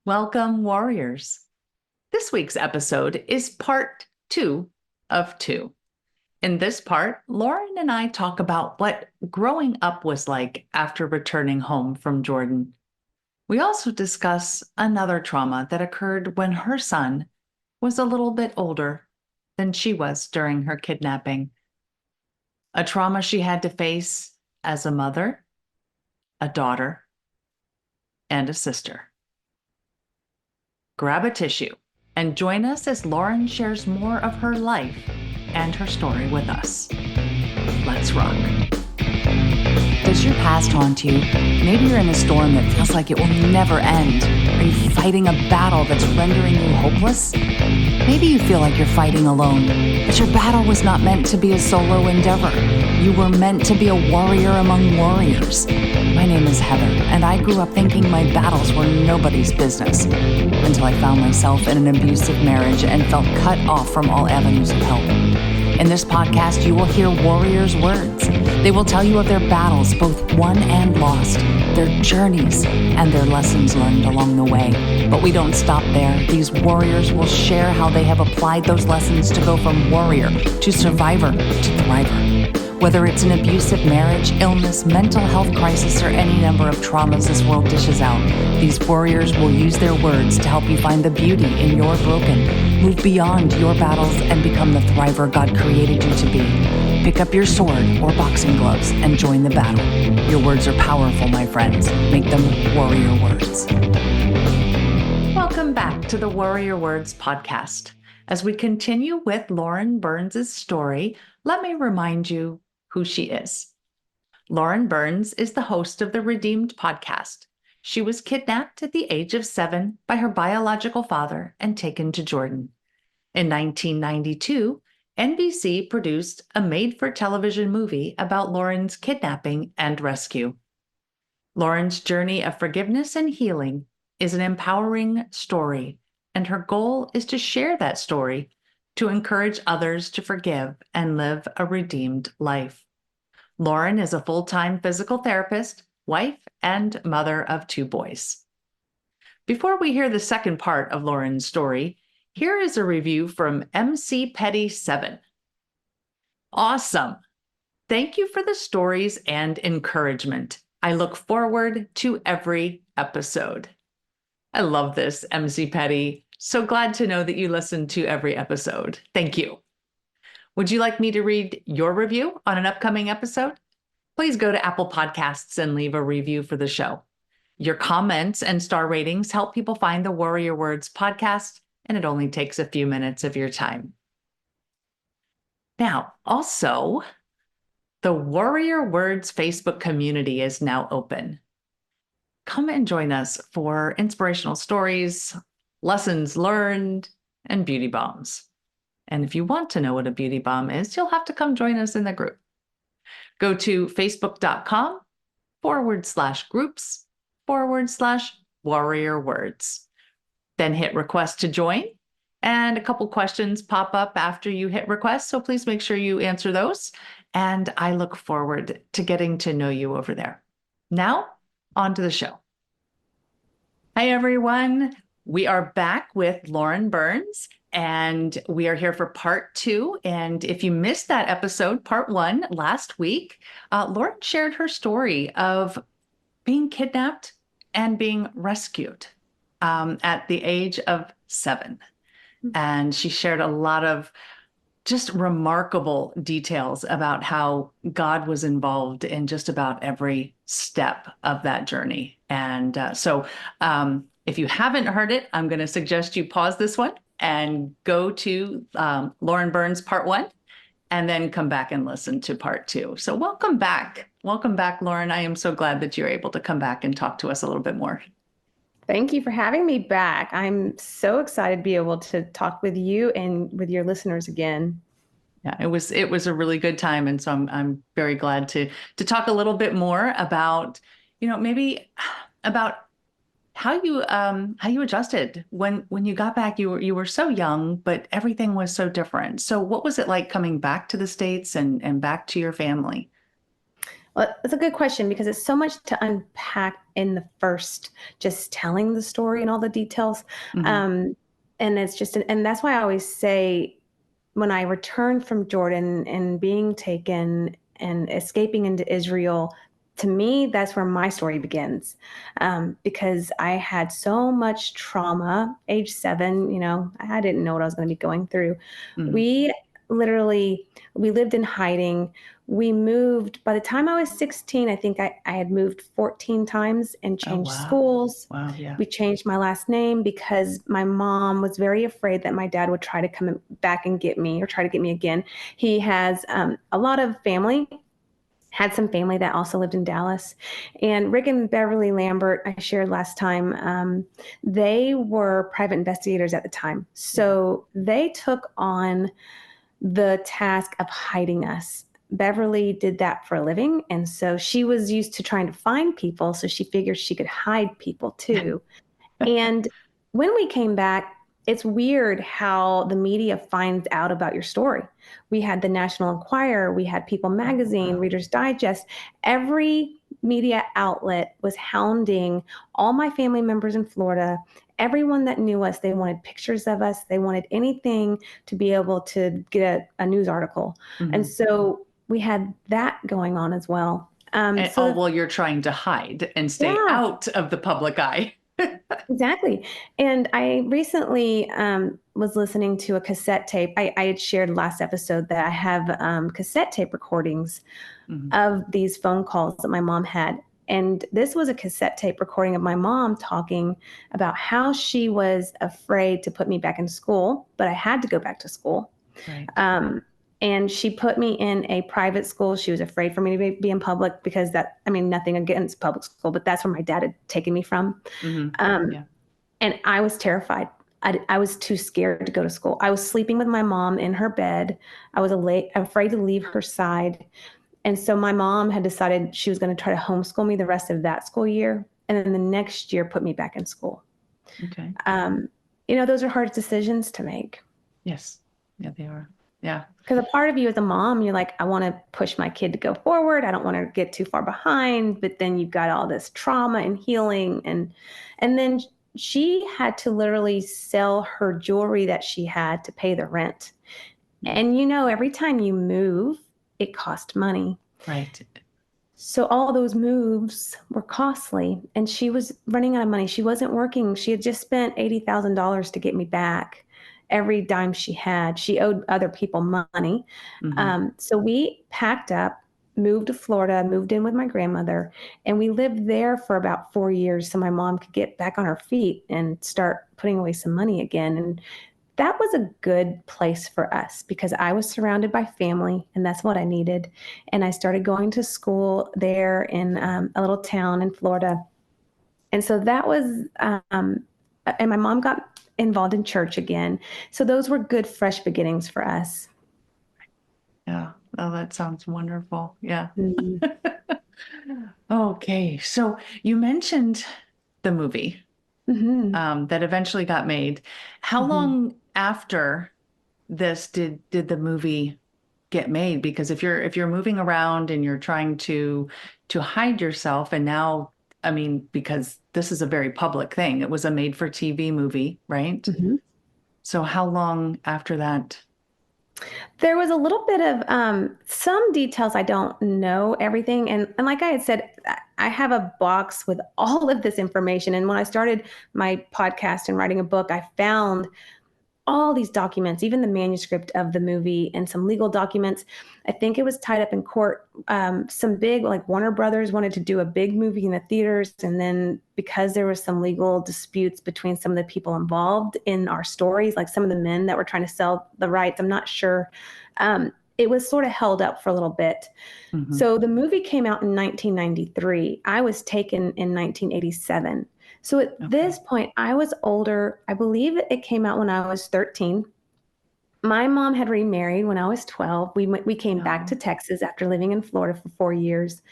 Welcome, warriors. This week's episode is part 2 of 2. In this part, Lauren and I talk about what growing up was like after returning home from Jordan. We also discuss another trauma that occurred when her son was a little bit older than she was during her kidnapping. A trauma she had to face as a mother, a daughter, and a sister. Grab a tissue and join us as Lauren shares more of her life and her story with us. Let's rock. Does your past haunt you? Maybe you're in a storm that feels like it will never end. Are you fighting a battle that's rendering you hopeless? Maybe you feel like you're fighting alone, but your battle was not meant to be a solo endeavor. You were meant to be a warrior among warriors. My name is Heather, and I grew up thinking my battles were nobody's business until I found myself in an abusive marriage and felt cut off from all avenues of help. In this podcast, you will hear warriors' words. They will tell you of their battles, both won and lost, their journeys, and their lessons learned along the way. But we don't stop there. These warriors will share how they have applied those lessons to go from warrior to survivor to thriver. Whether it's an abusive marriage, illness, mental health crisis, or any number of traumas this world dishes out, these warriors will use their words to help you find the beauty in your broken, move beyond your battles, and become the thriver God created you to be. Pick up your sword or boxing gloves and join the battle. Your words are powerful, my friends. Make them warrior words. Welcome back to the Warrior Words podcast. As we continue with Lauren Burns' story, let me remind you who she is. Lauren Burns is the host of the Redeemed podcast. She was kidnapped at the age of 7 by her biological father and taken to Jordan. In 1992, NBC produced a made-for-television movie about Lauren's kidnapping and rescue. Lauren's journey of forgiveness and healing is an empowering story, and her goal is to share that story to encourage others to forgive and live a redeemed life. Lauren is a full-time physical therapist, wife, and mother of 2 boys. Before we hear the second part of Lauren's story, here is a review from MC Petty 7. Awesome! Thank you for the stories and encouragement. I look forward to every episode. I love this, MC Petty. So glad to know that you listen to every episode. Thank you. Would you like me to read your review on an upcoming episode? Please go to Apple Podcasts and leave a review for the show. Your comments and star ratings help people find the Warrior Words podcast, and it only takes a few minutes of your time. Now, also, the Warrior Words Facebook community is now open. Come and join us for inspirational stories, lessons learned, and beauty bombs. And if you want to know what a beauty bomb is, you'll have to come join us in the group. Go to facebook.com/groups/warrior words. Then hit request to join, and a couple questions pop up after you hit request. So please make sure you answer those. And I look forward to getting to know you over there. Now, on to the show. Hi, everyone. We are back with Lauren Burns, and we are here for part 2. And if you missed that episode, part 1, last week, Lauren shared her story of being kidnapped and being rescued at the age of 7. And she shared a lot of just remarkable details about how God was involved in just about every step of that journey. And so if you haven't heard it, I'm going to suggest you pause this one and go to Lauren Burns part 1, and then come back and listen to part 2. So welcome back. Welcome back, Lauren. I am so glad that you're able to come back and talk to us a little bit more. Thank you for having me back. I'm so excited to be able to talk with you and with your listeners again. Yeah, it was a really good time, and so I'm very glad to talk a little bit more about, maybe about how you adjusted when you got back. You were so young, but everything was so different. So what was it like coming back to the States and back to your family? Well, that's a good question because it's so much to unpack in the first, just telling the story and all the details. Hmm. Um, and it's just, and that's why I always say when I returned from Jordan and being taken and escaping into Israel, to me, that's where my story begins. Because I had so much trauma, age 7, I didn't know what I was going to be going through. Hmm. We literally, we lived in hiding. We moved, by the time I was 16, I think I had moved 14 times and Oh, changed wow. schools. Wow. Yeah. We changed my last name because my mom was very afraid that my dad would try to come back and get me or try to get me again. He has a lot of family, had some family that also lived in Dallas. And Rick and Beverly Lambert, I shared last time, they were private investigators at the time. Yeah. So they took on the task of hiding us. Beverly did that for a living. And so she was used to trying to find people. So she figured she could hide people too. And when we came back, it's weird how the media finds out about your story. We had the National Enquirer, we had People Oh, Magazine, wow. Reader's Digest. Every media outlet was hounding all my family members in Florida. Everyone that knew us, they wanted pictures of us. They wanted anything to be able to get a news article. And Hmm. so we had that going on as well. And, So oh, the well, you're trying to hide and stay yeah, out of the public eye. exactly. And I recently was listening to a cassette tape. I had shared last episode that I have cassette tape recordings Hmm. of these phone calls that my mom had. And this was a cassette tape recording of my mom talking about how she was afraid to put me back in school, but I had to go back to school. Right. Um, and she put me in a private school. She was afraid for me to be in public because I mean, nothing against public school, but that's where my dad had taken me from. Hmm. Um, Yeah. and I was terrified. I was too scared to go to school. I was sleeping with my mom in her bed. I was afraid to leave her side. And so my mom had decided she was going to try to homeschool me the rest of that school year. And then the next year, put me back in school. Okay. Um, those are hard decisions to make. Yes. Yeah, they are. Yeah. Because a part of you as a mom, you're like, I want to push my kid to go forward. I don't want to get too far behind. But then you've got all this trauma and healing, and then she had to literally sell her jewelry that she had to pay the rent. Mm. And every time you move, it cost money. Right. So all those moves were costly, and she was running out of money. She wasn't working. She had just spent $80,000 to get me back. Every dime she had, she owed other people money. Hmm. So we packed up, moved to Florida, moved in with my grandmother, and we lived there for about 4 years so my mom could get back on her feet and start putting away some money again. And that was a good place for us because I was surrounded by family and that's what I needed. And I started going to school there in a little town in Florida. And so that was, and my mom got involved in church again. So those were good, fresh beginnings for us. Yeah. Oh, that sounds wonderful. Yeah. Mm-hmm. Okay. So you mentioned the movie Mm-hmm. that eventually got made. How Mm-hmm. long after this did the movie get made? Because if you're moving around and you're trying to hide yourself, and now, I mean, because this is a very public thing, it was a made for TV movie, right? Mm-hmm. So how long after that? There was a little bit of some details I don't know everything, and like I had said, I have a box with all of this information. And when I started my podcast and writing a book, I found all these documents, even the manuscript of the movie and some legal documents. I think it was tied up in court. Some big, like Warner Brothers wanted to do a big movie in the theaters. And then because there was some legal disputes between some of the people involved in our stories, like some of the men that were trying to sell the rights, I'm not sure. It was sort of held up for a little bit. Hmm. So the movie came out in 1993. I was taken in 1987. So at this Okay. point, I was older. I believe it came out when I was 13. My mom had remarried when I was 12. We came back to No. Texas after living in Florida for 4 years.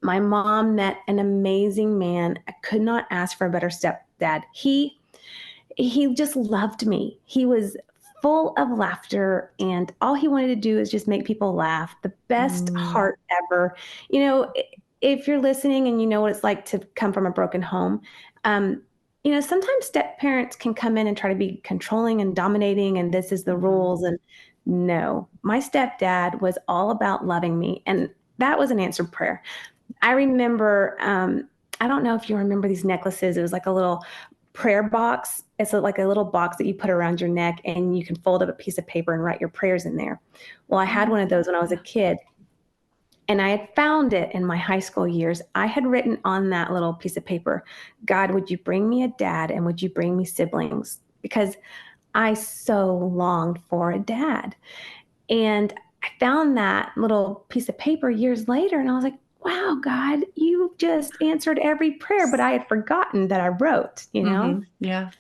My mom met an amazing man. I could not ask for a better stepdad. He just loved me. He was full of laughter, and all he wanted to do is just make people laugh. The best Mm, heart ever. You know, if you're listening and you know what it's like to come from a broken home, um, sometimes step parents can come in and try to be controlling and dominating, and this is the mhm. rules. And no, my stepdad was all about loving me, and that was an answered prayer. I remember, I don't know if you remember these necklaces. It was like a little prayer box. It's like a little box that you put around your neck and you can fold up a piece of paper and write your prayers in there. Well, I had Oh, one of those when I was a yeah. kid, and I had found it in my high school years. I had written on that little piece of paper, God, would you bring me a dad and would you bring me siblings? Because I so longed for a dad. And I found that little piece of paper years later, and I was like, wow, God, you just answered every prayer, but I had forgotten that I wrote, you know? Yeah.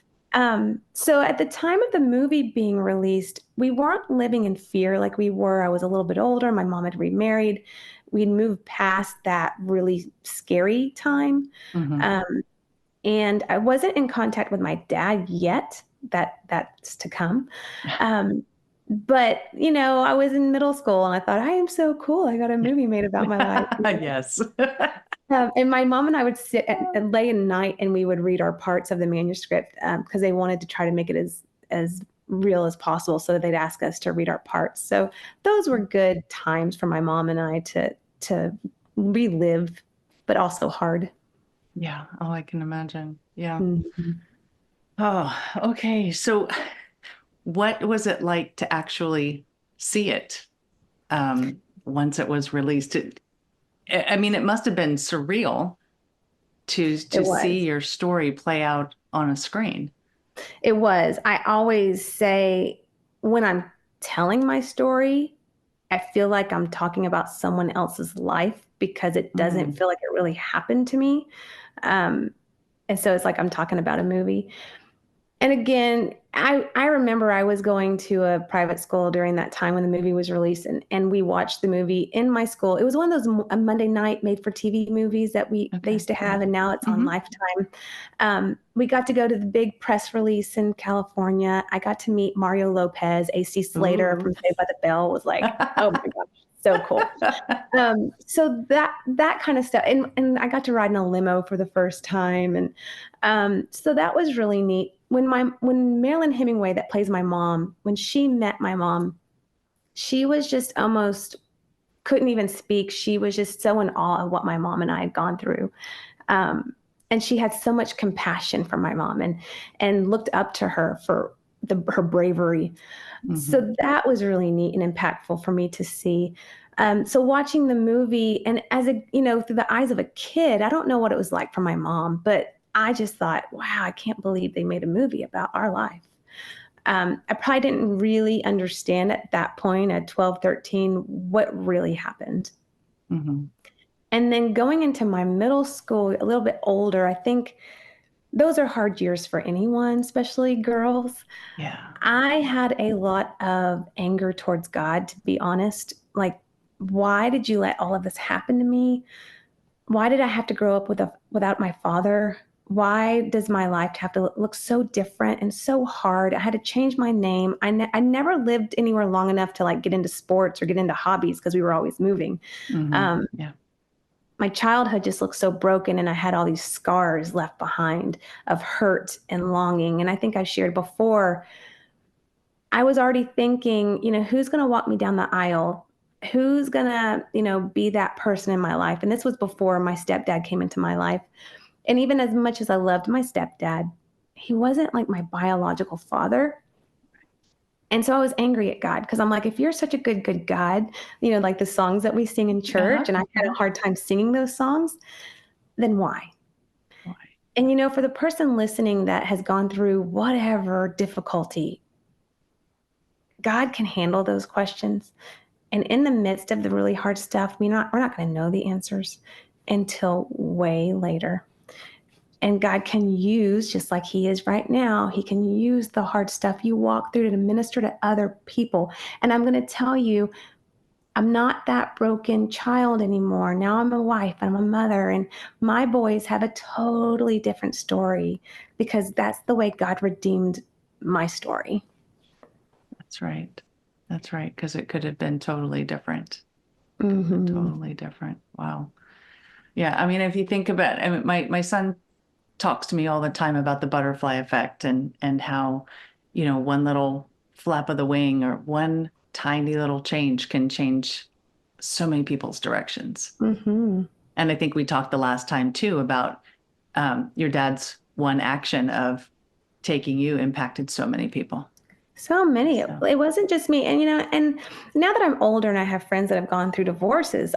So at the time of the movie being released, we weren't living in fear like we were. I was a little bit older. My mom had remarried. We'd moved past that really scary time. Hmm. Um, and I wasn't in contact with my dad yet. That's to come. Um, but I was in middle school and I thought, I am so cool. I got a movie made about my life. Yes. And my mom and I would sit and lay in night and we would read our parts of the manuscript because they wanted to try to make it as real as possible. So they'd ask us to read our parts. So those were good times for my mom and I to relive, but also hard. Yeah. Oh, I can imagine. Yeah. Mhm. Oh, okay. So what was it like to actually see it once it was released? I mean, it must have been surreal to It see was. your story play out on a screen. It was. I always say when I'm telling my story, I feel like I'm talking about someone else's life because it doesn't Mm, feel like it really happened to me. Um, and so it's like I'm talking about a movie. And again, I remember I was going to a private school during that time when the movie was released, and we watched the movie in my school. It was one of those a Monday night made for TV movies that they okay. used to have, and now it's on Hmm. Lifetime. We got to go to the big press release in California. I got to meet Mario Lopez. AC Slater Ooh. from Saved by the Bell was like, oh my gosh, so cool. So that kind of stuff, and I got to ride in a limo for the first time, and so that was really neat. When Marilyn Hemingway, that plays my mom, when she met my mom, she was just almost couldn't even speak. She was just so in awe of what my mom and I had gone through, um, and she had so much compassion for my mom and looked up to her for her bravery. Hmm. So that was really neat and impactful for me to see. So watching the movie and as through the eyes of a kid, I don't know what it was like for my mom, but I just thought, wow, I can't believe they made a movie about our life. I probably didn't really understand at that point at 12, 13, what really happened. Hmm. And then going into my middle school, a little bit older, I think those are hard years for anyone, especially girls. Yeah. I had a lot of anger towards God, to be honest. Like, why did you let all of this happen to me? Why did I have to grow up without my father? Why does my life have to look so different and so hard? I had to change my name. I never lived anywhere long enough to like get into sports or get into hobbies because we were always moving. Hmm. Um, Yeah. my childhood just looked so broken, and I had all these scars left behind of hurt and longing. And I think I shared before, I was already thinking, who's going to walk me down the aisle? Who's going to, be that person in my life? And this was before my stepdad came into my life. And even as much as I loved my stepdad, he wasn't like my biological father. And so I was angry at God because I'm like, if you're such a good God, like the songs that we sing in Uh-huh. church, and I had a Uh-huh. hard time singing those songs, then why? Why? And for the person listening that has gone through whatever difficulty, God can handle those questions. And in the midst of the really hard stuff, we're not going to know the answers until way later. And God can use, just like He is right now, He can use the hard stuff you walk through to minister to other people. And I'm going to tell you, I'm not that broken child anymore. Now I'm a wife, I'm a mother, and my boys have a totally different story because that's the way God redeemed my story. That's right. That's right. Because it could have been totally different. Could have been Hmm. totally different. Wow. Yeah. I mean, if you think about, I mean, my son talks to me all the time about the butterfly effect and how, one little flap of the wing or one tiny little change can change so many people's directions. Hmm. And I think we talked the last time too about your dad's one action of taking you impacted so many people. So many. So, It wasn't just me. And, and now that I'm older and I have friends that have gone through divorces,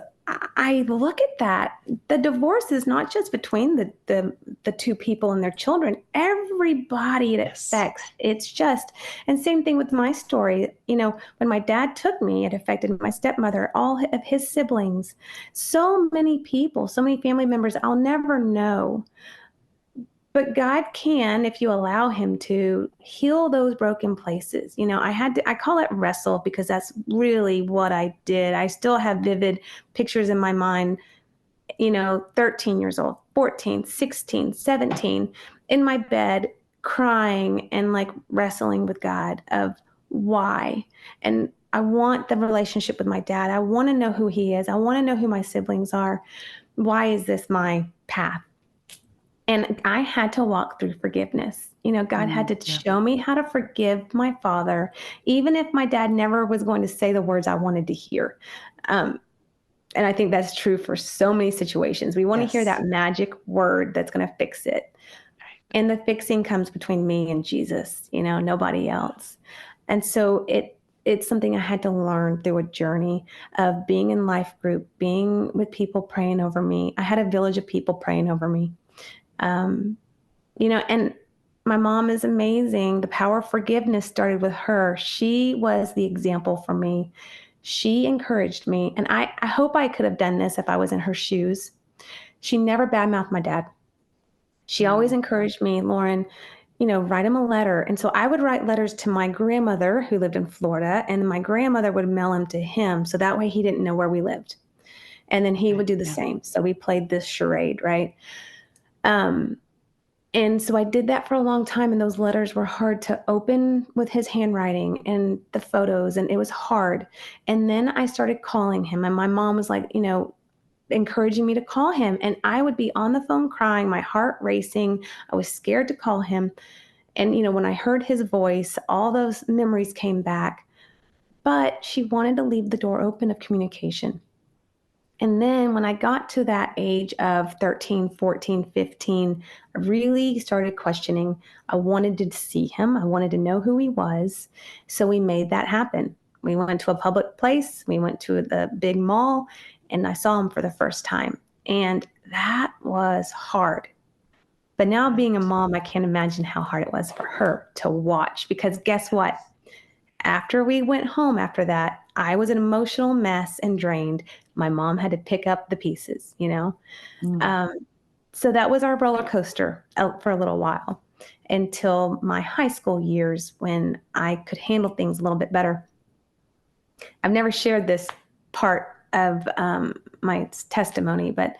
I look at that. The divorce is not just between the two people and their children. Everybody it yes. affects. It's just, and same thing with my story. When my dad took me, it affected my stepmother, all of his siblings, so many people, so many family members I'll never know. But God can, if you allow him to, heal those broken places. I call it wrestle because that's really what I did. I still have vivid pictures in my mind, 13 years old, 14, 16, 17, in my bed, crying and like wrestling with God of why. And I want the relationship with my dad. I want to know who he is. I want to know who my siblings are. Why is this my path? And I had to walk through forgiveness. God had to Yeah. show me how to forgive my father, even if my dad never was going to say the words I wanted to hear. Um, and I think that's true for so many situations. We want to hear Yes. that magic word that's going to fix it. Right. And the fixing comes between me and Jesus, nobody else. And so it's something I had to learn through a journey of being in life group, being with people praying over me. I had a village of people praying over me. Um, and my mom is amazing. The power of forgiveness started with her. She was the example for me. She encouraged me. And I hope I could have done this if I was in her shoes. She never badmouthed my dad. She always Wow. encouraged me, Lauren, write him a letter. And so I would write letters to my grandmother who lived in Florida, and my grandmother would mail them to him. So that way he didn't know where we lived. And then he would Right. do the Yeah. same. So we played this charade, right? Um, And so I did that for a long time, and those letters were hard to open with his handwriting and the photos, and it was hard. And then I started calling him, and my mom was like, encouraging me to call him. And I would be on the phone crying, my heart racing. I was scared to call him. And, when I heard his voice, all those memories came back. But she wanted to leave the door open of communication. And then when I got to that age of 13, 14, 15, I really started questioning. I wanted to see him. I wanted to know who he was. So we made that happen. We went to a public place. We went to the big mall, and I saw him for the first time. And that was hard. But now being a Right. mom, I can't imagine how hard it was for her to watch because guess what? After we went home after that, I was an emotional mess and drained. My mom had to pick up the pieces. Mm. Um, so that was our roller coaster for a little while until my high school years when I could handle things a little bit better. I've never shared this part of my testimony, but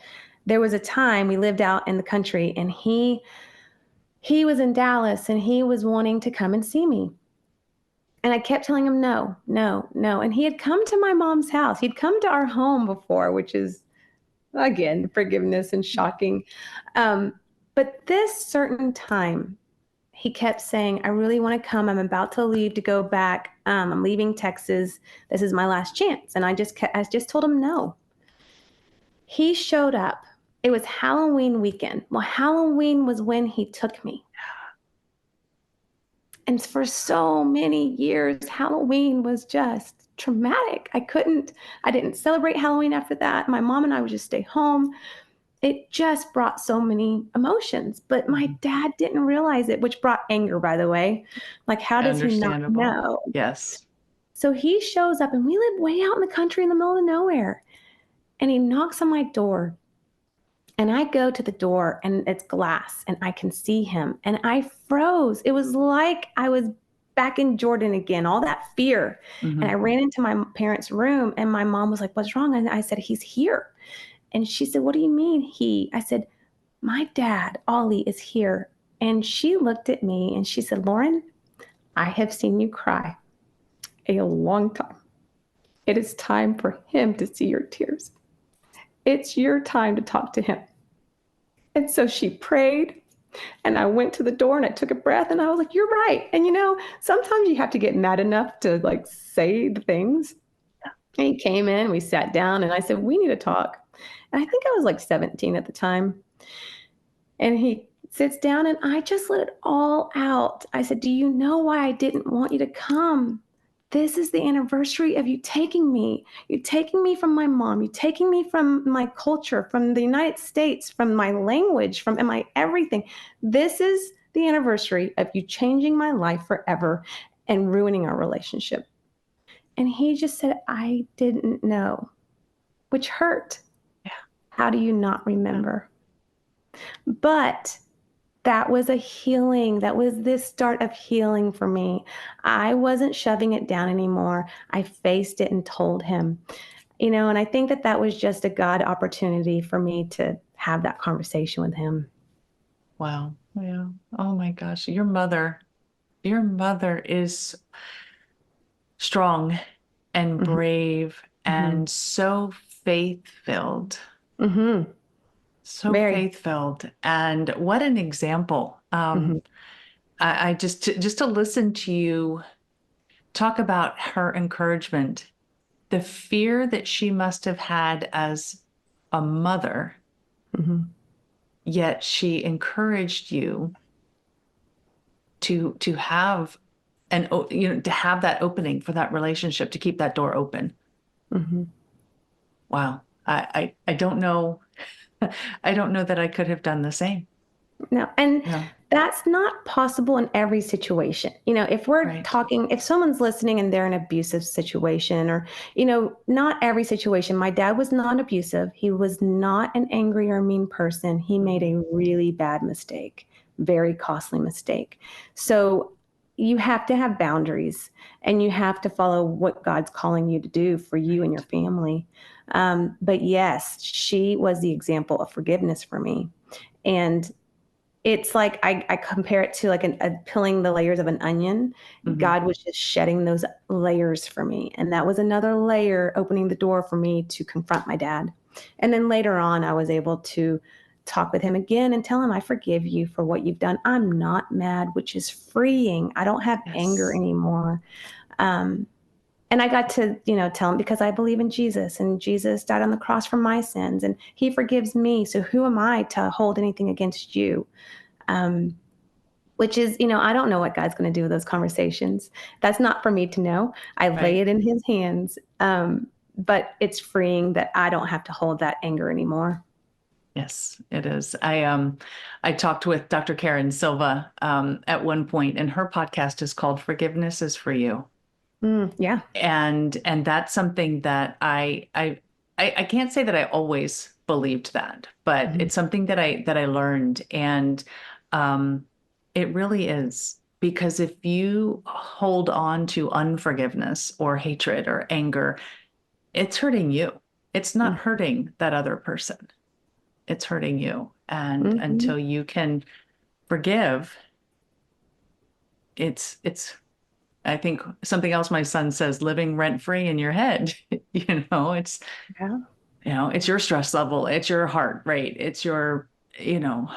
there was a time we lived out in the country, and he was in Dallas, and he was wanting to come and see me. And I kept telling him, no, no, no. And he had come to my mom's house. He'd come to our home before, which is, again, forgiveness and shocking. Um, but this certain time, he kept saying, I really want to come. I'm about to leave to go back. I'm leaving Texas. This is my last chance. And I just told him no. He showed up. It was Halloween weekend. Well, Halloween was when he took me. And for so many years, Halloween was just traumatic. I didn't celebrate Halloween after that. My mom and I would just stay home. It just brought so many emotions, but my Mhm. dad didn't realize it, which brought anger, by the way. Like, how does he not Understandable. know? Yes. So he shows up, and we live way out in the country in the middle of nowhere. And he knocks on my door. And I go to the door, and it's glass, and I can see him. And I froze. It was like I was back in Jordan again, all that fear. And I Hmm. ran into my parents' room, and my mom was like, "What's wrong?" And I said, "He's here." And she said, "What do you mean he?" I said, "My dad, Ollie, is here." And she looked at me and she said, "Lauren, I have seen you cry. a long time. It is time for him to see your tears. It's your time to talk to him. And so she prayed, and I went to the door and I took a breath and I was like, you're right. And sometimes you have to get mad enough to like say the things. And he came in, we sat down, and I said, we need to talk. And I think I was like 17 at the time. And he sits down and I just let it all out. I said, do you know why I didn't want you to come? This is the anniversary of you taking me. You taking me from my mom. You taking me from my culture, from the United States, from my language, from my everything. This is the anniversary of you changing my life forever and ruining our relationship. And he just said, I didn't know, which hurt. Yeah. How do you not remember? But that was a healing. That was this start of healing for me. I wasn't shoving it down anymore. I faced it and told him, and I think that that was just a God opportunity for me to have that conversation with him. Wow. Yeah. Oh my gosh. Your mother is strong and Mhm, brave mhm, and so faith-filled. mhm. So Very. faith-filled. And what an example. Mhm, I just to listen to you talk about her encouragement, the fear that she must have had as a mother, mhm, yet she encouraged you to have to have that opening for that relationship, to keep that door open. mhm. Wow. I don't know. I don't know that I could have done the same. No, and Yeah. that's not possible in every situation. If we're Right. talking, if someone's listening and they're in an abusive situation, or, not every situation. My dad was not abusive. He was not an angry or mean person. He made Mhm. a really bad mistake, very costly mistake. So you have to have boundaries and you have to follow what God's calling you to do for you and your Right. family. But yes, she was the example of forgiveness for me. And it's like I compare it to like peeling the layers of an onion. Hmm. God was just shedding those layers for me, and that was another layer opening the door for me to confront my dad. And then later on, I was able to talk with him again and tell him, I forgive you for what you've done. I'm not mad, which is freeing. I don't have anger Yes. anymore. Um, and I got to, tell him, because I believe in Jesus and Jesus died on the cross for my sins and he forgives me. So who am I to hold anything against you? Um, which is, I don't know what God's going to do with those conversations. That's not for me to know. I lay Right. it in his hands. But it's freeing that I don't have to hold that anger anymore. Yes, it is. I talked with Dr. Karen Silva at one point, and her podcast is called Forgiveness is for You. Yeah. And that's something that I can't say that I always believed that, but Mhm, it's something that I learned. And um it really is, because if you hold on to unforgiveness or hatred or anger, it's hurting you. It's not mm, hurting that other person. It's hurting you. And mhm. until you can forgive, it's I think something else my son says, living rent free in your head. It's Yeah. it's your stress level, it's your heart rate, it's you know,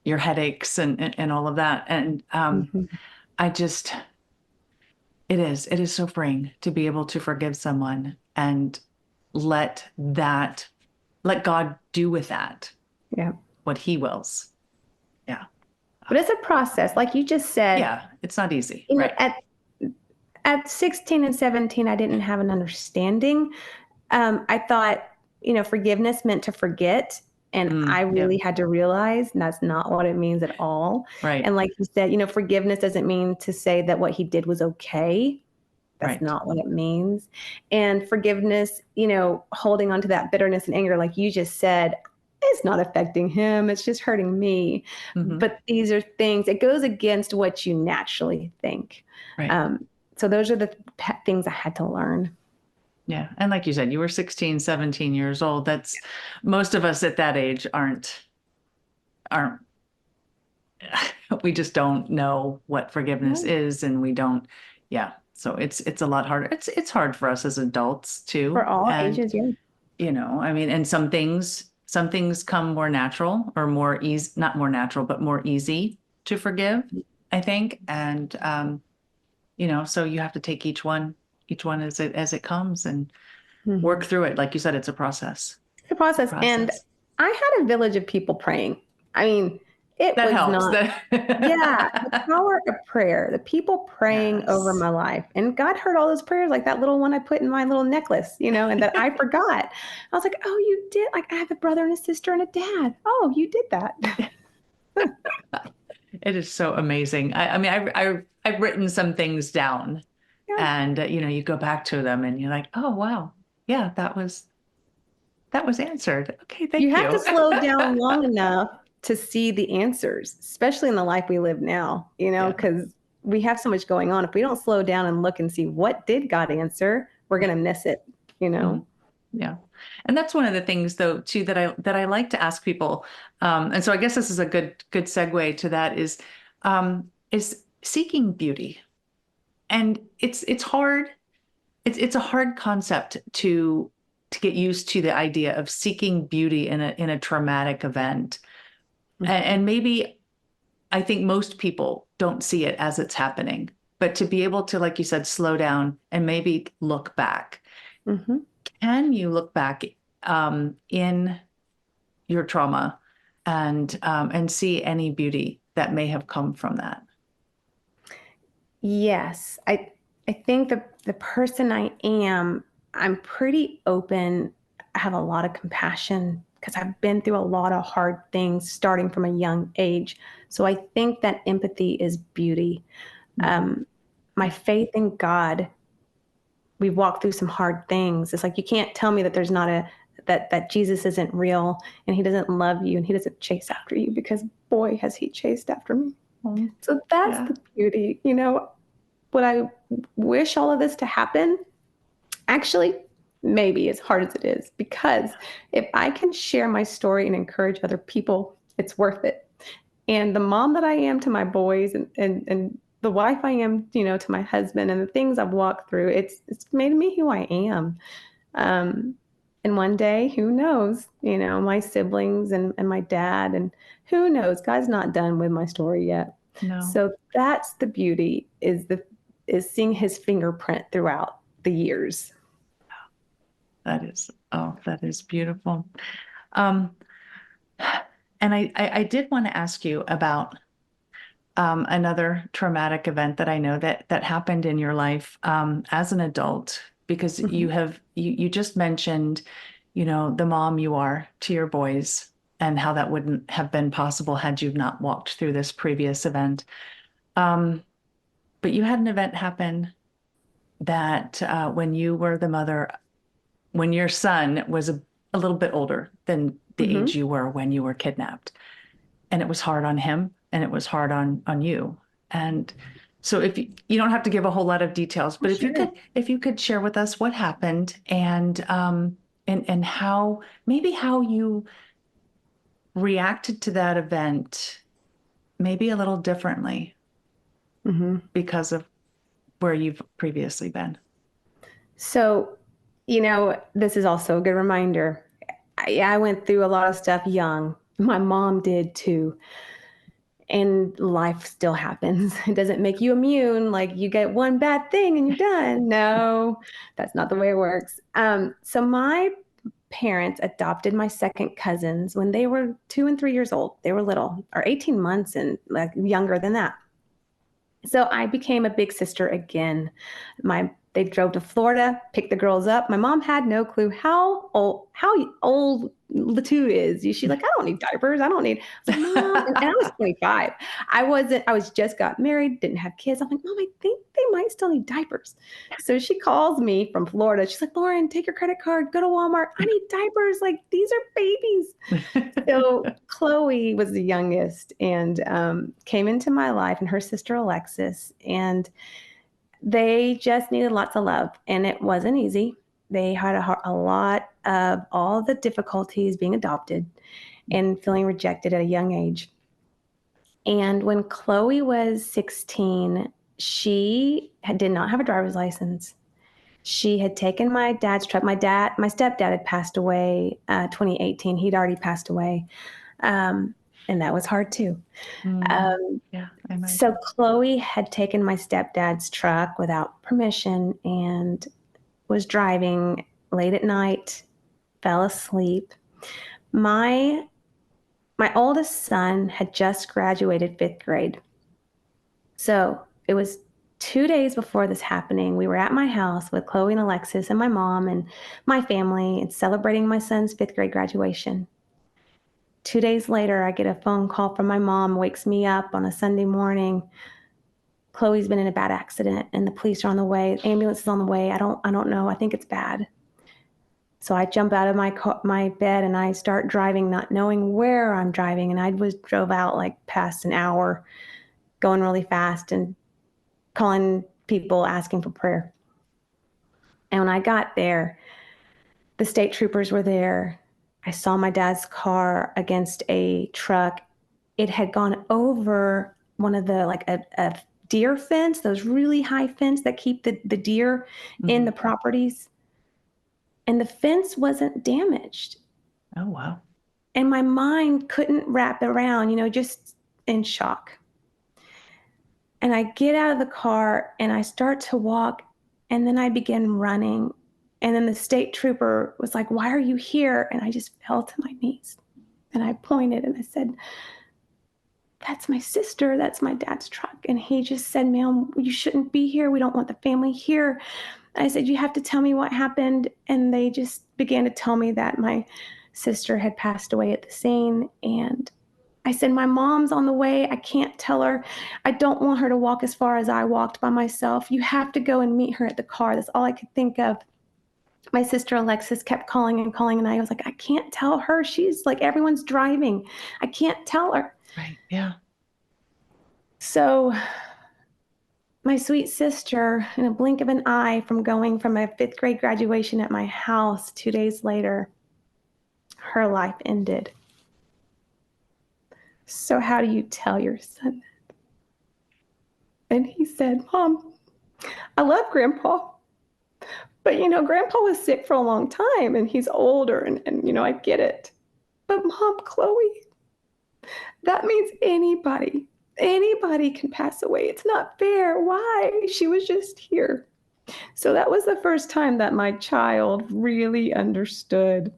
your headaches and all of that. And Mhm. I just it is so freeing to be able to forgive someone and let that let God do with that Yeah. what he wills. Yeah. But it's a process. Like you just said, Yeah, it's not easy, you know, right? at at 16 and 17, I didn't have an understanding. I thought, forgiveness meant to forget. And I Yeah, really had to realize that's not what it means at all. right, And like you said, forgiveness doesn't mean to say that what he did was okay. That's right. not what it means. And forgiveness, holding on to that bitterness and anger, like you just said, it's not affecting him. It's just hurting me. Hmm. But these are things, it goes against what you naturally think. Right. Um, so those are the things I had to learn. Yeah. And like you said, you were 16, 17 years old. That's most of us at that age aren't we just don't know what forgiveness Right. is, and we don't, yeah. So it's a lot harder. It's hard for us as adults For too. all And ages, yeah. I mean, and some things come more natural or more easy, not more natural, but more easy to forgive, I think. And so you have to take each one as it comes and work Mhm. through it. Like you said, it's a process. The It's a process. And process. I had a village of people praying. I mean, it That was helps. not, yeah, the power of prayer, the people praying over Yes. my life. And God heard all those prayers, like that little one I put in my little necklace, and that I forgot. I was like, oh, you did. Like, I have a brother and a sister and a dad. Oh, you did that. It is so amazing. I mean, I've written some things down, Yeah. and you go back to them, and you're like, oh wow, yeah, that was answered. Okay, You thank have to you. slow down long enough to see the answers, especially in the life we live now, Yeah. because we have so much going on. If we don't slow down and look and see what did God answer, we're going to miss it, you Mhm. know? Yeah. And that's one of the things though too that I like to ask people. And so I guess this is a good segue to that is seeking beauty. And it's hard. It's a hard concept to get used to, the idea of seeking beauty in a traumatic event. And Mhm. maybe I think most people don't see it as it's happening, but to be able to, like you said, slow down and maybe look back. Mhm. Can you look back in your trauma and see any beauty that may have come from that? Yes. I think the person I am, I'm pretty open. I have a lot of compassion because I've been through a lot of hard things starting from a young age. So I think that empathy is beauty. Mhm. Um, my faith in God, we've walked through some hard things. It's like you can't tell me that there's not that Jesus isn't real and he doesn't love you and he doesn't chase after you, because boy has he chased after me. Mm, So that's yeah. the beauty. Would I wish all of this to happen? Actually, maybe, as hard as it is, because if I can share my story and encourage other people, it's worth it. And the mom that I am to my boys, and the wife I am, to my husband, and the things I've walked through, it's made me who I am. Um, and one day, who knows, my siblings and my dad, and who knows, God's not done with my story yet. No. So that's the beauty, is seeing his fingerprint throughout the years. That is beautiful. Um, and I did want to ask you about another traumatic event that I know that happened in your life as an adult, because Mhm. you just mentioned, the mom you are to your boys and how that wouldn't have been possible had you not walked through this previous event. Um, but you had an event happen that when you were the mother, when your son was a little bit older than the age Mhm. you were when you were kidnapped, and it was hard on him and it was hard on you. And so if you don't have to give a whole lot of details, Oh, but sure. if you could share with us what happened and how, maybe how you reacted to that event, maybe a little differently Mhm. because of where you've previously been. So, this is also a good reminder. I went through a lot of stuff young. My mom did too. And life still happens. It doesn't make you immune, like you get one bad thing and you're done. No, that's not the way it works. So my parents adopted my second cousins when they were 2 and 3 years old. They were little, or 18 months and like younger than that. So I became a big sister again. They drove to Florida, picked the girls up. My mom had no clue how old Latu is. She's like, I don't need diapers. I don't need. I was like, Mom, and I was 25. I was just got married, didn't have kids. I'm like, Mom, I think they might still need diapers. So she calls me from Florida. She's like, Lauren, take your credit card, go to Walmart. I need diapers. Like, these are babies. So Chloe was the youngest and came into my life, and her sister Alexis, and they just needed lots of love, and it wasn't easy. They had a lot of all the difficulties being adopted and feeling rejected at a young age. And when Chloe was 16, Did not have a driver's license. She had taken my dad's truck. My stepdad had passed away 2018. He'd already passed away. And that was hard too. Mm. Um, Yeah, I imagine. so Chloe had taken my stepdad's truck without permission and was driving late at night, fell asleep. My my oldest son had just graduated 5th grade. So it was 2 days before this happening. We were at my house with Chloe and Alexis and my mom and my family and celebrating my son's 5th grade graduation. 2 days later, I get a phone call from my mom, wakes me up on a Sunday morning. Chloe's been in a bad accident and the police are on the way. Ambulance is on the way. I don't know. I think it's bad. So I jump out of my bed and I start driving, not knowing where I'm driving. And I drove out like past an hour, going really fast and calling people asking for prayer. And when I got there, the state troopers were there. I saw my dad's car against a truck. It had gone over one of the, like a deer fence, those really high fence that keep the deer in Mhm. the properties. And the fence wasn't damaged. Oh, wow. And my mind couldn't wrap around, just in shock. And I get out of the car and I start to walk, and then I begin running. And then the state trooper was like, "Why are you here?" And I just fell to my knees. And I pointed and I said, "That's my sister. That's my dad's truck." And he just said, "Ma'am, you shouldn't be here. We don't want the family here." I said, "You have to tell me what happened." And they just began to tell me that my sister had passed away at the scene. And I said, "My mom's on the way. I can't tell her. I don't want her to walk as far as I walked by myself. You have to go and meet her at the car." That's all I could think of. My sister Alexis kept calling and calling, and I was like, "I can't tell her. She's like, everyone's driving. I can't tell her." Right. Yeah. So my sweet sister, in a blink of an eye, from going from a 5th grade graduation at my house 2 days later, her life ended. So how do you tell your son that? And he said, "Mom, I love Grandpa, but Grandpa was sick for a long time and he's older and I get it. But Mom, Chloe, that means anybody can pass away. It's not fair. Why? She was just here." So that was the first time that my child really understood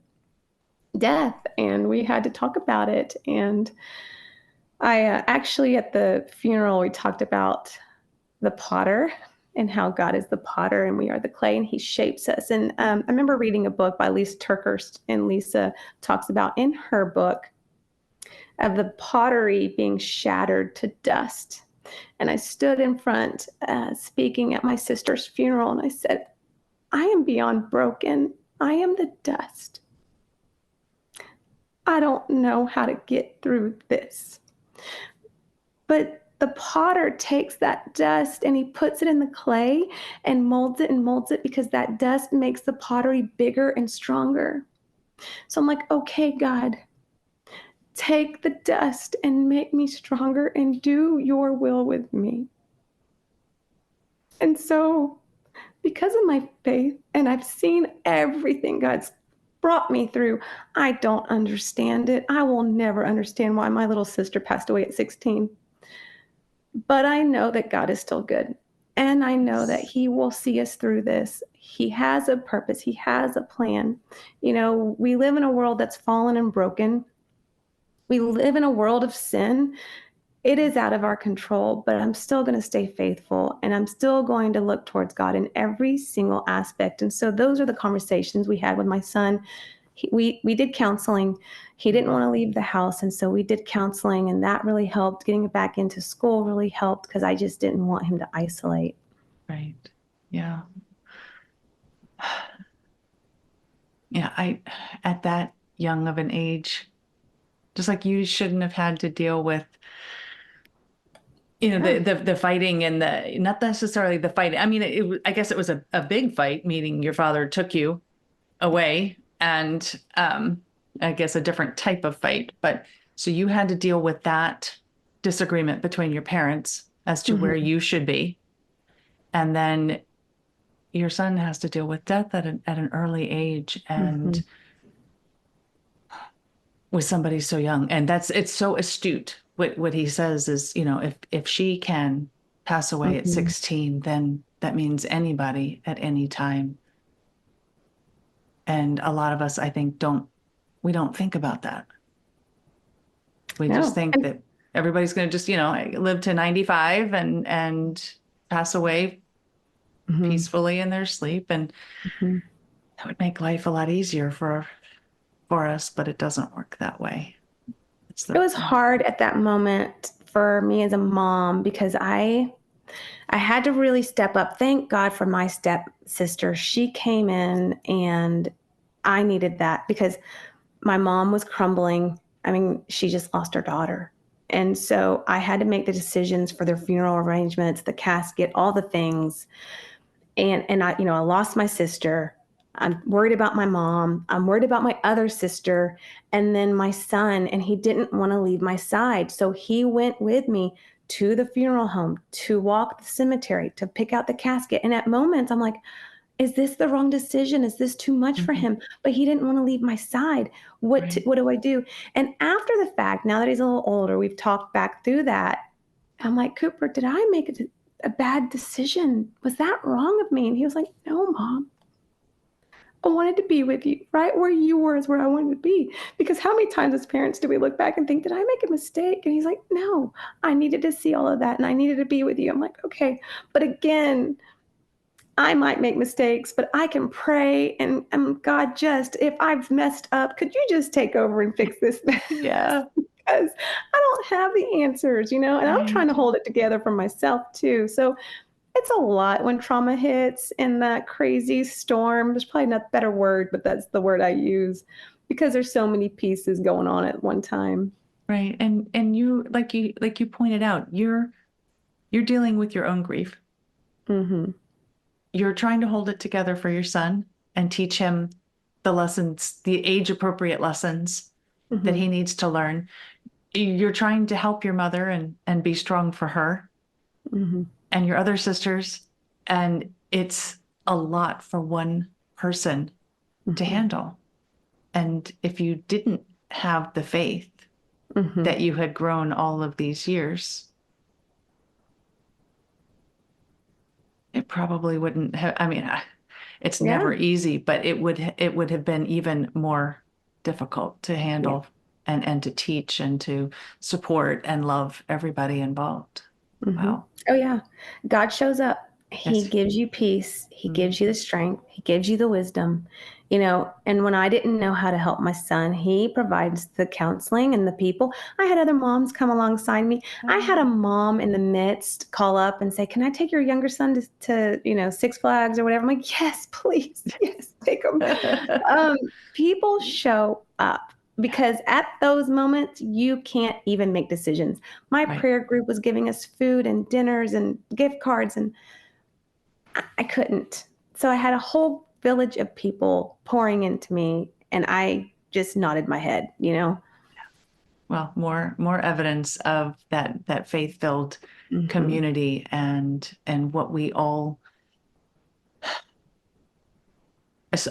death, and we had to talk about it. And I actually, at the funeral, we talked about the potter and how God is the potter and we are the clay and he shapes us. And I remember reading a book by Lisa Turkhurst, and Lisa talks about in her book of the pottery being shattered to dust. And I stood in front speaking at my sister's funeral, and I said, "I am beyond broken. I am the dust. I don't know how to get through this." But the potter takes that dust and he puts it in the clay and molds it because that dust makes the pottery bigger and stronger. So I'm like, "Okay, God, take the dust and make me stronger and do your will with me." And so, because of my faith, and I've seen everything God's brought me through, I don't understand it. I will never understand why my little sister passed away at 16. But I know that God is still good. And I know that Yes. He will see us through this. He has a purpose, He has a plan. We live in a world that's fallen and broken. We live in a world of sin. It is out of our control, but I'm still going to stay faithful and I'm still going to look towards God in every single aspect. And so those are the conversations we had with my son. We did counseling. He didn't Mhm. want to leave the house, and so we did counseling, and that really helped. Getting back into school really helped because I just didn't want him to isolate. Right. Yeah. Yeah. At that young of an age, just like you shouldn't have had to deal with, Yeah. the fighting and not necessarily the fight. I mean, I guess it was a big fight, meaning your father took you away and, I guess a different type of fight. But so you had to deal with that disagreement between your parents as to where Mhm. you should be. And then your son has to deal with death at an early age and Mhm. with somebody so young. And it's so astute. What he says is, if she can pass away at Mhm. 16, then that means anybody at any time. And a lot of us, I think, we don't think about that. We just No. think that everybody's going to just, live to 95 and pass away Mhm. peacefully in their sleep. And Mhm. that would make life a lot easier for us, but it doesn't work that way. It's It the was hard at that moment for me as a mom because I had to really step up. Thank God for my stepsister. She came in and I needed that because my mom was crumbling. I mean, she just lost her daughter. And so I had to make the decisions for their funeral arrangements, the casket, all the things. And I lost my sister. I'm worried about my mom. I'm worried about my other sister and then my son, and he didn't want to leave my side. So he went with me to the funeral home, to walk the cemetery, to pick out the casket. And at moments I'm like, is this the wrong decision? Is this too much for Mhm. him? But he didn't want to leave my side. Right. What do I do? And after the fact, now that he's a little older, we've talked back through that. I'm like, Cooper, did I make a bad decision? Was that wrong of me? And he was like, no, Mom. I wanted to be with you. Right where you were is where I wanted to be. Because how many times as parents do we look back and think, did I make a mistake? And he's like, no, I needed to see all of that and I needed to be with you. I'm like, okay. But again, I might make mistakes, but I can pray and God, just if I've messed up, could you just take over and fix this mess? Yeah. Because I don't have the answers, and I'm trying Right. to hold it together for myself too. So it's a lot when trauma hits and that crazy storm. There's probably not a better word, but that's the word I use because there's so many pieces going on at one time. Right. And you pointed out, you're dealing with your own grief. Mhm. You're trying to hold it together for your son and teach him the lessons, the age appropriate lessons that Mhm. he needs to learn. You're trying to help your mother and be strong for her Mhm. and your other sisters. And it's a lot for one person to Mhm. handle. And if you didn't have the faith Mhm. that you had grown all of these years, it probably wouldn't have, I mean, it's Yeah. never easy, but it would have been even more difficult to Yeah. handle and to teach and to support and love everybody involved. Mhm. Wow. Oh, yeah. God shows up. He Yes. gives you peace. He Mhm. gives you the strength. He gives you the wisdom. And when I didn't know how to help my son, he provides the counseling and the people. I had other moms come alongside me. I had a mom in the midst call up and say, "Can I take your younger son to Six Flags or whatever?" I'm like, "Yes, please. Yes, take him." Um, People show up because at those moments you can't even make decisions. My Right. prayer group was giving us food and dinners and gift cards, and I couldn't. So I had a whole village of people pouring into me, and I just nodded my head. Well, more evidence of that faith-filled Mhm. community and what we all,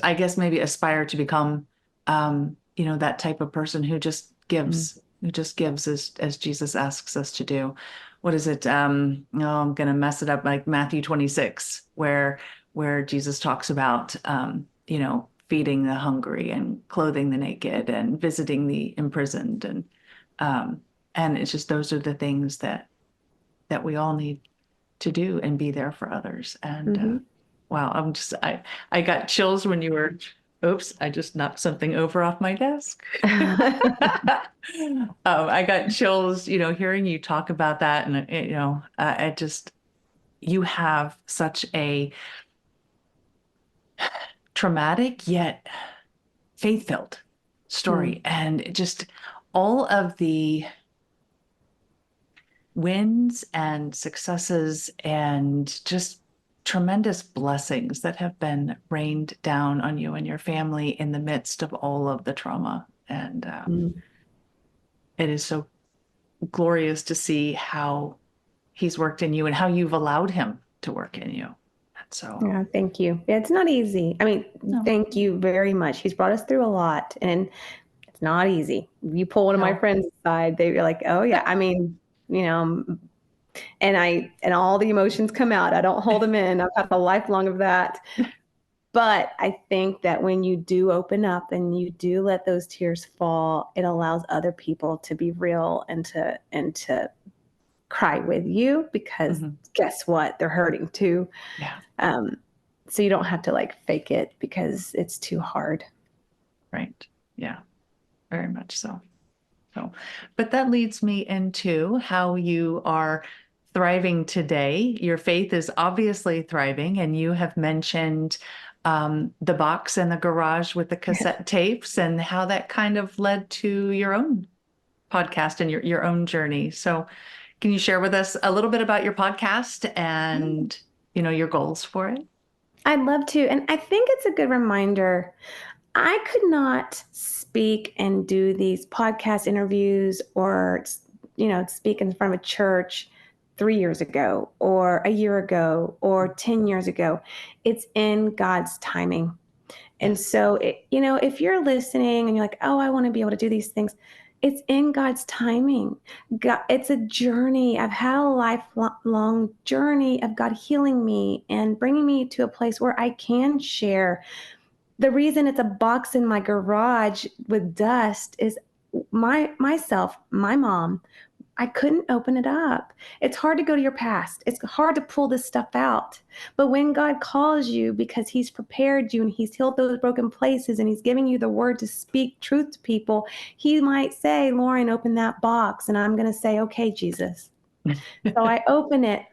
I guess, maybe aspire to become. That type of person Mm. who just gives as Jesus asks us to do. What is it? No, I'm gonna mess it up, like Matthew 26, where Jesus talks about feeding the hungry and clothing the naked and visiting the imprisoned um, and it's just those are the things that we all need to do and be there for others. And Mhm. wow, I got chills when you were. Oops, I just knocked something over off my desk. I got chills, hearing you talk about that, and I just you have such a traumatic yet faith-filled Mm. story, and just all of the wins and successes and just tremendous blessings that have been rained down on you and your family in the midst of all of the trauma. And Mm. it is so glorious to see how he's worked in you and how you've allowed him. to work in you. And so, Yeah, thank you. It's not easy. I mean, no, thank you very much. He's brought us through a lot, and it's not easy. You pull one of my no. friends aside, they're like, "Oh yeah." I mean, you know, and all the emotions come out. I don't hold them in. I've had a lifelong of that. But I think that when you do open up and you do let those tears fall, it allows other people to be real and to cry with you because Mhm. guess what? They're hurting too. Yeah, Um, so you don't have to like fake it because it's too hard. right. Yeah, very much so. So, but that leads me into how you are thriving today. Your faith is obviously thriving, and you have mentioned the box in the garage with the cassette tapes and how that kind of led to your own podcast and your own journey. So, can you share with us a little bit about your podcast and your goals for it? I'd love to. And I think it's a good reminder. I could not speak and do these podcast interviews or, speak in front of a church 3 years ago or a year ago or 10 years ago. It's in God's timing. And Yes. so, if you're listening and you're like, oh, I want to be able to do these things, it's in God's timing. God, it's a journey. I've had a lifelong journey of God healing me and bringing me to a place where I can share. The reason it's a box in my garage with dust is my mom, I couldn't open it up. It's hard to go to your past. It's hard to pull this stuff out. But when God calls you because he's prepared you and he's healed those broken places and he's giving you the word to speak truth to people, he might say, Lauren, open that box. And I'm going to say, okay, Jesus. So I open it.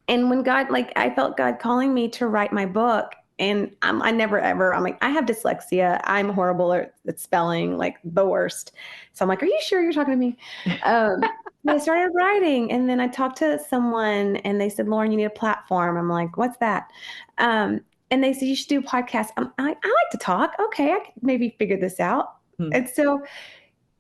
And when God, like, I felt God calling me to write my book. And I never ever, I'm like, I have dyslexia. I'm horrible at spelling, like the worst. So I'm like, are you sure you're talking to me? And I started writing. And then I talked to someone and they said, Lauren, you need a platform. I'm like, what's that? Um, and they said, you should do a podcast. I like to talk. Okay, I could maybe figure this out. Hmm. And so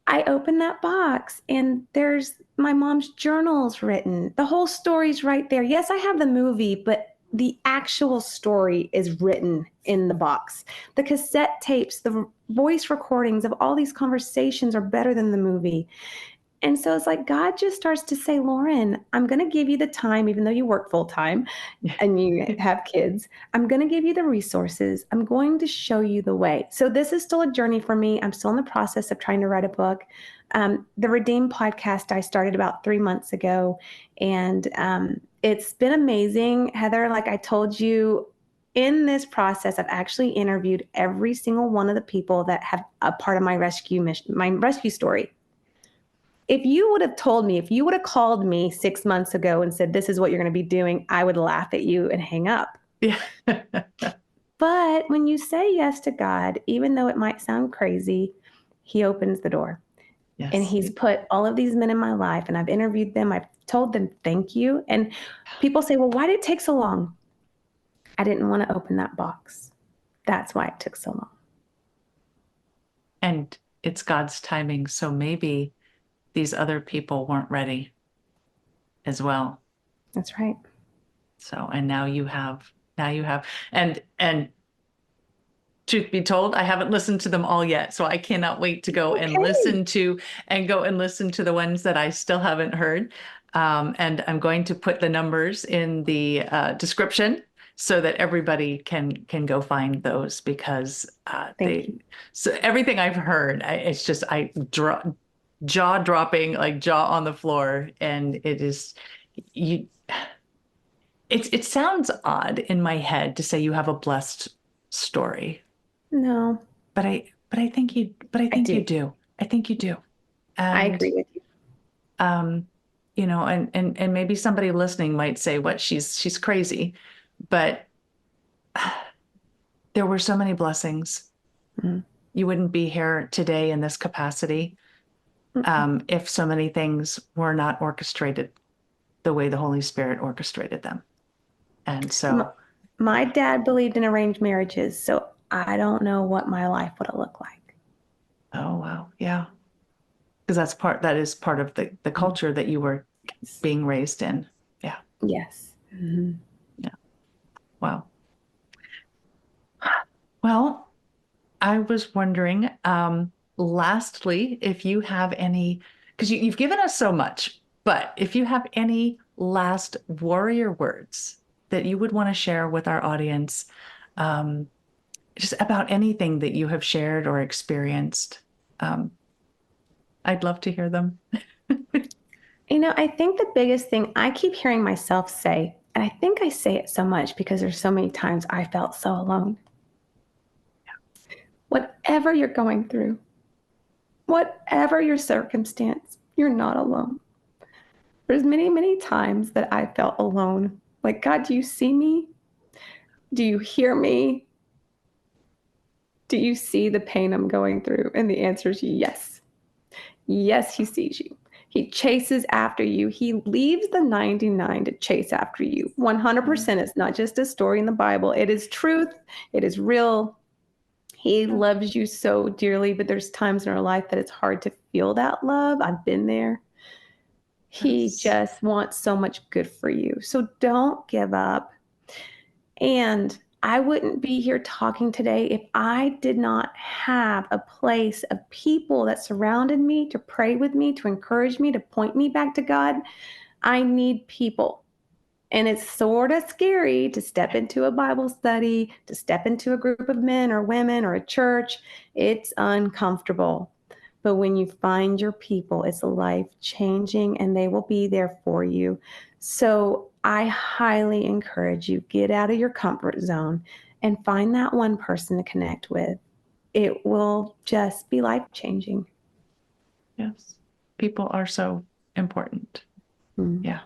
I opened that box and there's my mom's journals written. The whole story's right there. Yes, I have the movie, but the actual story is written in the box. The cassette tapes, the voice recordings of all these conversations are better than the movie. And so it's like God just starts to say, Lauren, I'm going to give you the time, even though you work full time and you have kids. I'm going to give you the resources. I'm going to show you the way. So this is still a journey for me. I'm still in the process of trying to write a book. The Redeem podcast I started about 3 months ago, and it's been amazing, Heather. Like I told you, in this process, I've actually interviewed every single one of the people that have a part of my rescue mission, my rescue story. If you would have told me, if you would have called me 6 months ago and said, this is what you're going to be doing, I would laugh at you and hang up. Yeah. But when you say yes to God, even though it might sound crazy, he opens the door. And Yes. he's put all of these men in my life and I've interviewed them. I've told them thank you. And people say, well, why did it take so long? I didn't want to open that box. That's why it took so long. And it's God's timing. So maybe these other people weren't ready as well. That's right. So, and now you have, and truth be told, I haven't listened to them all yet. So I cannot wait to go and Okay. listen to the ones that I still haven't heard. And I'm going to put the numbers in the description so that everybody can go find those because Thank you. so everything I've heard, it's just jaw dropping, like jaw on the floor, and it is you. It sounds odd in my head to say you have a blessed story, No, but I I think you do. do. I think you do. I And agree with you. um, and maybe somebody listening might say, "What? She's crazy," but there were so many blessings. Mm. You wouldn't be here today in this capacity if so many things were not orchestrated the way the Holy Spirit orchestrated them. And M- so, My dad believed in arranged marriages, so I don't know what my life would have looked like. oh wow, yeah, because that is part of the Mm. culture that you were Yes. being raised in. Yeah. Yes. Mhm. Wow. Well, I was wondering, lastly, if you have any, because you've given us so much, but if you have any last warrior words that you would want to share with our audience, um, just about anything that you have shared or experienced, um, I'd love to hear them. I think the biggest thing I keep hearing myself say, and I think I say it so much because there's so many times I felt so alone. Whatever you're going through, whatever your circumstance, you're not alone. There's many, many times that I felt alone. Like, God, do you see me? Do you hear me? Do you see the pain I'm going through? And the answer is yes. Yes, he sees you. He chases after you. He leaves the 99 to chase after you. 100% is not just a story in the Bible. It is truth. It is real. He loves you so dearly, but there's times in our life that it's hard to feel that love. I've been there. He Yes. just wants so much good for you. So don't give up. And I wouldn't be here talking today if I did not have a place of people that surrounded me to pray with me, to encourage me, to point me back to God. I need people. And it's sort of scary to step into a Bible study, to step into a group of men or women or a church. It's uncomfortable. But when you find your people, it's life changing and they will be there for you. So I highly encourage you, get out of your comfort zone and find that one person to connect with. It will just be life changing. Yes. People are so important. Mm. Yeah.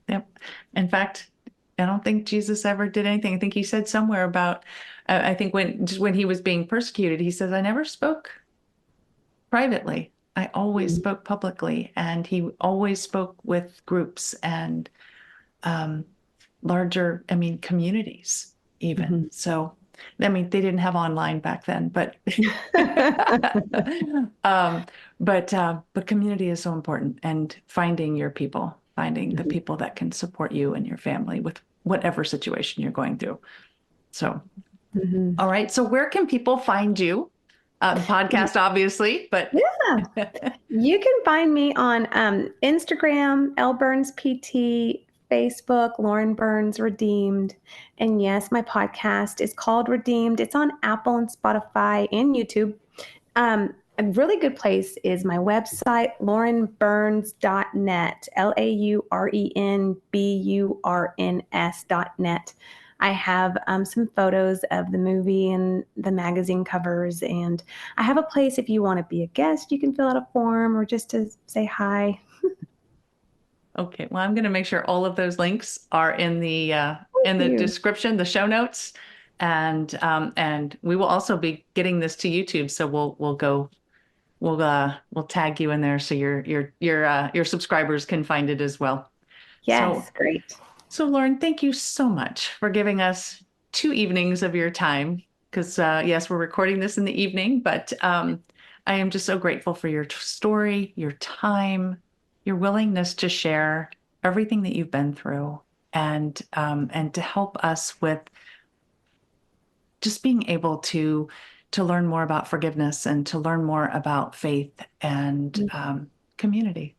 Yep. In fact, I don't think Jesus ever did anything. I think he said somewhere about, I think when he was being persecuted, he says, I never spoke privately. I always Mm. spoke publicly, and he always spoke with groups and um, larger, I mean, communities even. Mhm. So, I mean, they didn't have online back then, but um, but community is so important, and finding your people, finding the Mhm. people that can support you and your family with whatever situation you're going through. So, Mhm. all right. So, where can people find you? The podcast, obviously, but Yeah. You can find me on Instagram, L Burns PT, Facebook, Lauren Burns Redeemed. And yes, my podcast is called Redeemed. It's on Apple and Spotify and YouTube. A really good place is my website, laurenburns.net, LAURENBURNS.net. I have some photos of the movie and the magazine covers, and I have a place if you want to be a guest, you can fill out a form or just to say hi. okay. Well, I'm going to make sure all of those links are in Thank the you. description, the show notes, and we will also be getting this to YouTube. So we'll tag you in there so your subscribers can find it as well. So Yes, great. so Lauren, thank you so much for giving us 2 evenings of your time. Because yes, we're recording this in the evening, but I am just so grateful for your story, your time, your willingness to share everything that you've been through, and to help us with just being able to learn more about forgiveness and to learn more about faith and community.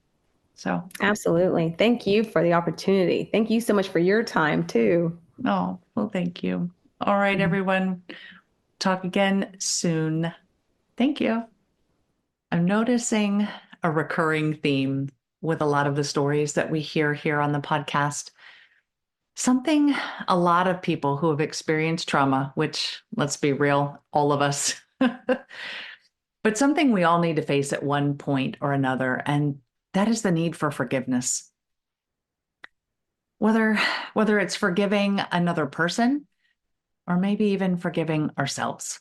So, Absolutely. Thank you for the opportunity. Thank you so much for your time, too. oh, well, thank you. All right, everyone. Talk again soon. Thank you. I'm noticing a recurring theme with a lot of the stories that we hear here on the podcast. Something a lot of people who have experienced trauma, which let's be real, all of us, but something we all need to face at one point or another, and that is the need for forgiveness. Whether whether it's forgiving another person or maybe even forgiving ourselves.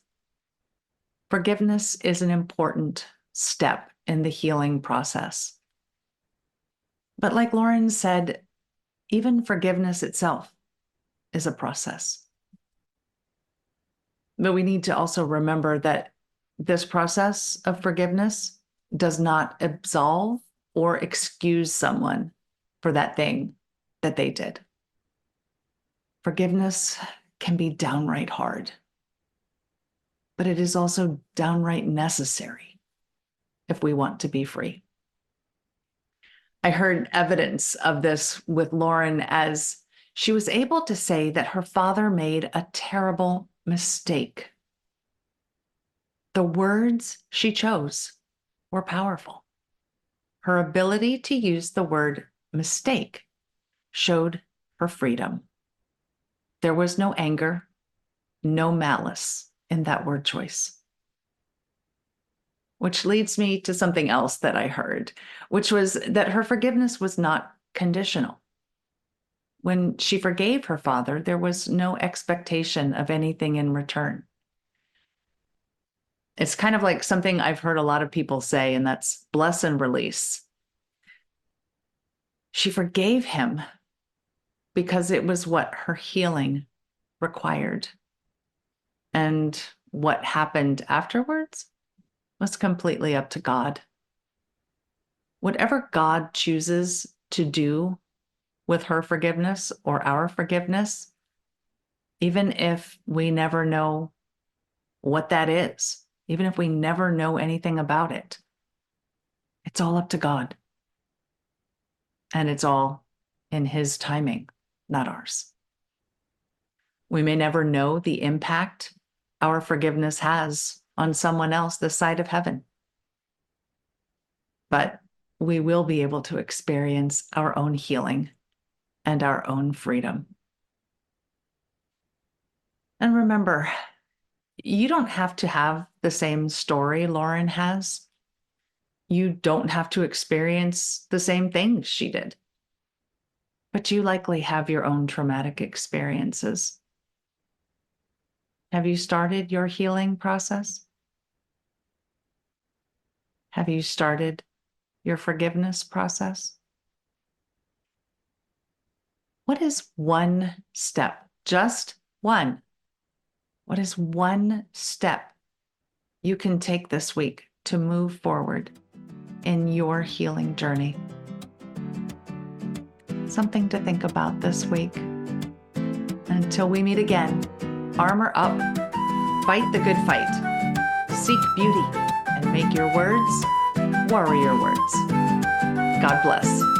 Forgiveness is an important step in the healing process. But like Lauren said, even forgiveness itself is a process. But we need to also remember that this process of forgiveness does not absolve or excuse someone for that thing that they did. Forgiveness can be downright hard, but it is also downright necessary if we want to be free. I heard evidence of this with Lauren as she was able to say that her father made a terrible mistake. The words she chose were powerful. Her ability to use the word mistake showed her freedom. There was no anger, no malice in that word choice. Which leads me to something else that I heard, which was that her forgiveness was not conditional. When she forgave her father, there was no expectation of anything in return. It's kind of like something I've heard a lot of people say, and that's bless and release. She forgave him because it was what her healing required. And what happened afterwards was completely up to God. Whatever God chooses to do with her forgiveness or our forgiveness, even if we never know what that is, even if we never know anything about it, it's all up to God. And it's all in His timing, not ours. We may never know the impact our forgiveness has on someone else this side of heaven, but we will be able to experience our own healing and our own freedom. And remember, you don't have to have the same story Lauren has. You don't have to experience the same things she did. But you likely have your own traumatic experiences. Have you started your healing process? Have you started your forgiveness process? What is one step, just one? What is one step you can take this week to move forward in your healing journey? Something to think about this week. Until we meet again, armor up, fight the good fight, seek beauty, and make your words warrior words. God bless.